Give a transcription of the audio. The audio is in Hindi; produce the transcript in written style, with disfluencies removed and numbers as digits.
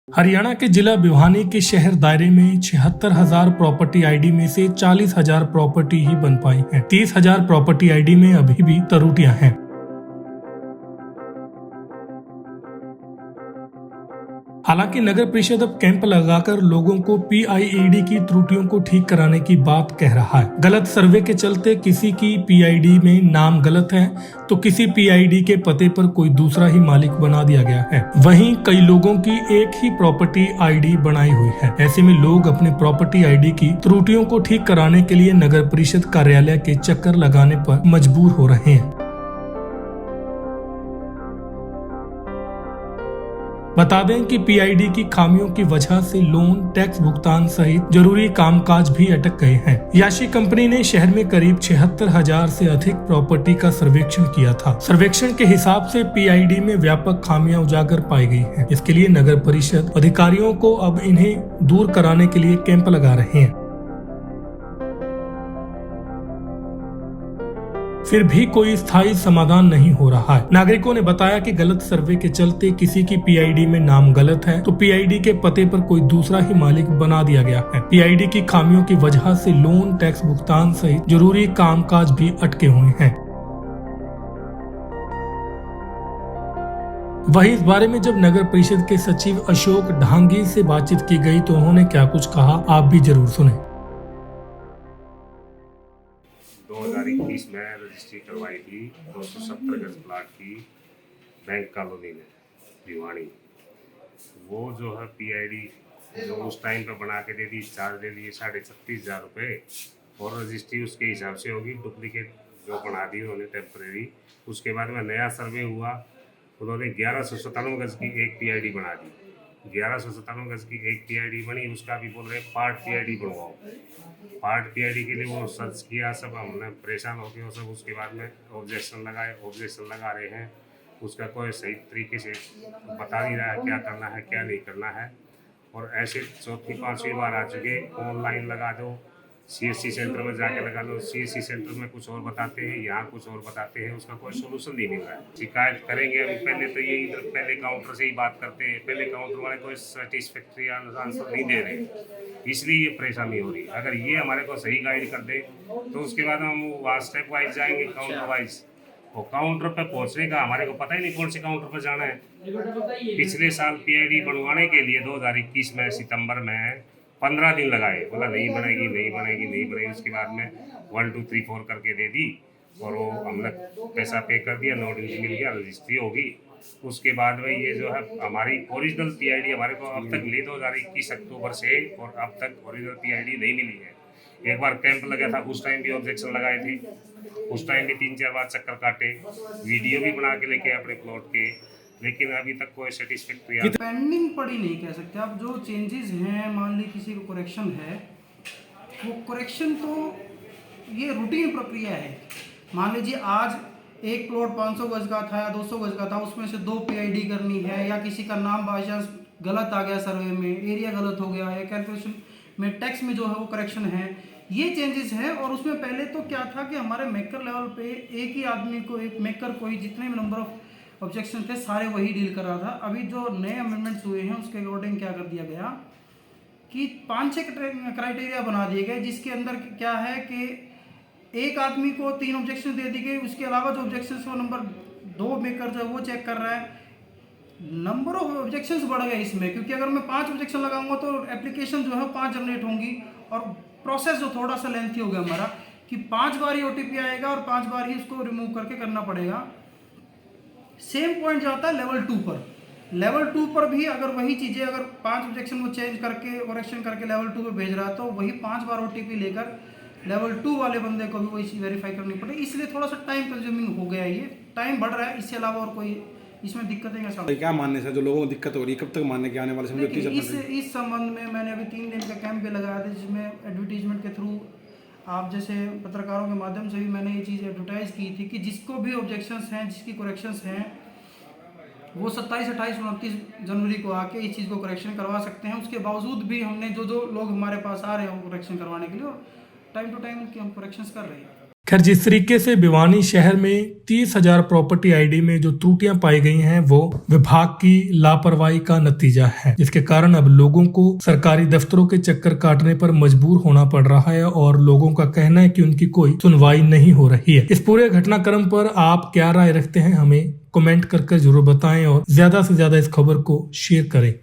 हरियाणा के जिला भिवानी के शहर दायरे में 76,000 प्रॉपर्टी आईडी में से 40,000 प्रॉपर्टी ही बन पाई हैं। 30,000 प्रॉपर्टी आईडी में अभी भी त्रुटियां हैं। हालांकि नगर परिषद अब कैंप लगाकर लोगों को पीआईडी की त्रुटियों को ठीक कराने की बात कह रहा है। गलत सर्वे के चलते किसी की पीआईडी में नाम गलत है तो किसी पीआईडी के पते पर कोई दूसरा ही मालिक बना दिया गया है। वहीं कई लोगों की एक ही प्रॉपर्टी आईडी बनाई हुई है। ऐसे में लोग अपनी प्रॉपर्टी आईडी की त्रुटियों को ठीक कराने के लिए नगर परिषद कार्यालय के चक्कर लगाने पर मजबूर हो रहे हैं। बता दें कि पीआईडी की खामियों की वजह से लोन, टैक्स भुगतान सहित जरूरी कामकाज भी अटक गए हैं। याशी कंपनी ने शहर में करीब 76,000 से अधिक प्रॉपर्टी का सर्वेक्षण किया था। सर्वेक्षण के हिसाब से पीआईडी में व्यापक खामियां उजागर पाई गई हैं। इसके लिए नगर परिषद अधिकारियों को अब इन्हें दूर कराने के लिए कैंप लगा रहे हैं। फिर भी कोई स्थायी समाधान नहीं हो रहा है। नागरिकों ने बताया कि गलत सर्वे के चलते किसी की पीआईडी में नाम गलत है तो पीआईडी के पते पर कोई दूसरा ही मालिक बना दिया गया है। पीआईडी की खामियों की वजह से लोन, टैक्स भुगतान सहित जरूरी कामकाज भी अटके हुए हैं। वहीं इस बारे में जब नगर परिषद के सचिव अशोक ढांगी से बातचीत की गई तो उन्होंने क्या कुछ कहा, आप भी जरूर सुने। 2021 में रजिस्ट्री करवाई थी 270 गज प्लाट की बैंक कॉलोनी में भिवानी। वो जो है पीआईडी जो उस टाइम पे बना के दे दी, चार्ज दे दिए 36,500 रुपये और रजिस्ट्री उसके हिसाब से होगी। डुप्लीकेट जो बना दी उन्होंने टेम्परेरी। उसके बाद में नया सर्वे हुआ, उन्होंने 1197 गज की एक पीआईडी बना दी। 1197 गज की एक पीआईडी बनी, उसका भी बोल रहे पार्ट पीआईडी बनवाओ। पार्ट पीआईडी के लिए वो सर्च किया, सब हमने परेशान हो गए सब। उसके बाद में ऑब्जेक्शन लगा रहे हैं। उसका कोई सही तरीके से बता नहीं रहा है क्या करना है क्या नहीं करना है। और ऐसे चौथी पांचवी बार आ चुके, ऑनलाइन लगा दो, सीएससी सेंटर में जाके लगा लो। सीएससी सेंटर में कुछ और बताते हैं, यहाँ कुछ और बताते हैं, उसका कोई सोल्यूशन नहीं मिल रहा है। शिकायत करेंगे अभी, पहले तो ये इधर पहले काउंटर से ही बात करते हैं, पहले काउंटर वाले कोई सेटिस्फैक्ट्री आंसर नहीं दे रहे, इसलिए ये परेशानी हो रही है। अगर ये हमारे को सही गाइड कर दे तो उसके बाद हम वहाँ स्टेप वाइज जाएंगे, काउंटर वाइज। वो काउंटर पर पहुँचने का हमारे को पता ही नहीं कौन से काउंटर पर जाना है। पिछले साल पीआईडी बनवाने के लिए 2021 में सितंबर में 15 दिन लगाए, बोला नहीं बनेगी। उसके बाद में 1 2 3 4 करके दे दी और वो हमने पैसा पे कर दिया, नोटिस मिल गया, रजिस्ट्री होगी। उसके बाद में ये जो है हमारी ओरिजिनल पीआईडी हमारे को अब तक मिली 2021 अक्टूबर से, और अब तक ओरिजिनल पीआईडी नहीं मिली है। एक बार कैंप लगा था, उस टाइम भी ऑब्जेक्शन लगाए थे, उस टाइम भी 3-4 बार चक्कर काटे, वीडियो भी बना के लेके अपने प्लॉट के, लेकिन अभी तक कोई सेटिस्फैक्ट्री पेंडिंग पड़ी नहीं कह सकते आप। जो चेंजेस हैं, मान ली किसी को करेक्शन है, वो करेक्शन तो ये रूटीन प्रक्रिया है। मान लीजिए आज एक प्लॉट 500 गज का था या 200 गज का था, उसमें से 2 पीआईडी करनी है, या किसी का नाम बाई चांस गलत आ गया सर्वे में, एरिया गलत हो गया है, कैलकुलेशन में टैक्स में जो है वो करेक्शन है, ये चेंजेस है। और उसमें पहले तो क्या था कि हमारे मेकर लेवल पे एक ही आदमी को, एक मेकर को ही जितने भी नंबर ऑफ ऑब्जेक्शन थे सारे वही डील कर रहा था। अभी जो नए अमेंडमेंट्स हुए हैं उसके अकॉर्डिंग क्या कर दिया गया कि 5-6 क्राइटेरिया बना दिए गए, जिसके अंदर क्या है कि एक आदमी को 3 ऑब्जेक्शन दे दी गई। उसके अलावा जो ऑब्जेक्शन वो नंबर 2 मेकर जो है वो चेक कर रहा है। नंबर ऑफ ऑब्जेक्शंस बढ़ गए इसमें, क्योंकि अगर मैं 5 ऑब्जेक्शन लगाऊंगा तो एप्लीकेशन जो है 5 जनरेट होंगी, और प्रोसेस जो थोड़ा सा लेंथी हो गया हमारा कि 5 बार ही ओटीपी आएगा और 5 बार ही उसको रिमूव करके करना पड़ेगा। सेम पॉइंट जाता है लेवल 2 पर। लेवल 2 पर भी अगर वही चीज़ें, अगर 5 ऑब्जेक्शन को चेंज करके करेक्शन करके लेवल 2 पे भेज रहा है तो वही 5 बार ओटीपी लेकर लेवल 2 वाले बंदे को भी वही चीज़ वेरीफाई करनी पड़ेगी। इसलिए थोड़ा सा टाइम कंज्यूमिंग हो गया है, ये टाइम बढ़ रहा है। इसके अलावा और कोई इसमें दिक्कतें क्या मानने से जो लोगों को दिक्कत हो रही है, कब तक मानने के आने वाले समय इस संबंध में मैंने अभी 3 दिन का कैंप भी लगाया था, जिसमें एडवर्टीजमेंट के थ्रू आप जैसे पत्रकारों के माध्यम से भी मैंने ये चीज़ एडवर्टाइज की थी कि जिसको भी ऑब्जेक्शंस हैं, जिसकी करेक्शंस हैं, वो 27, 28, 29 जनवरी को आके इस चीज़ को करेक्शन करवा सकते हैं। उसके बावजूद भी हमने जो लोग हमारे पास आ रहे हैं वो करेक्शन करवाने के लिए, टाइम टू टाइम उनकी हम करेक्शंस कर रहे हैं। खैर, जिस तरीके से भिवानी शहर में 30,000 प्रॉपर्टी आईडी में जो त्रुटियां पाई गई हैं वो विभाग की लापरवाही का नतीजा है, जिसके कारण अब लोगों को सरकारी दफ्तरों के चक्कर काटने पर मजबूर होना पड़ रहा है और लोगों का कहना है कि उनकी कोई सुनवाई नहीं हो रही है। इस पूरे घटनाक्रम पर आप क्या राय रखते हैं, हमें कमेंट करके जरूर बताएं और ज्यादा से ज्यादा इस खबर को शेयर करें।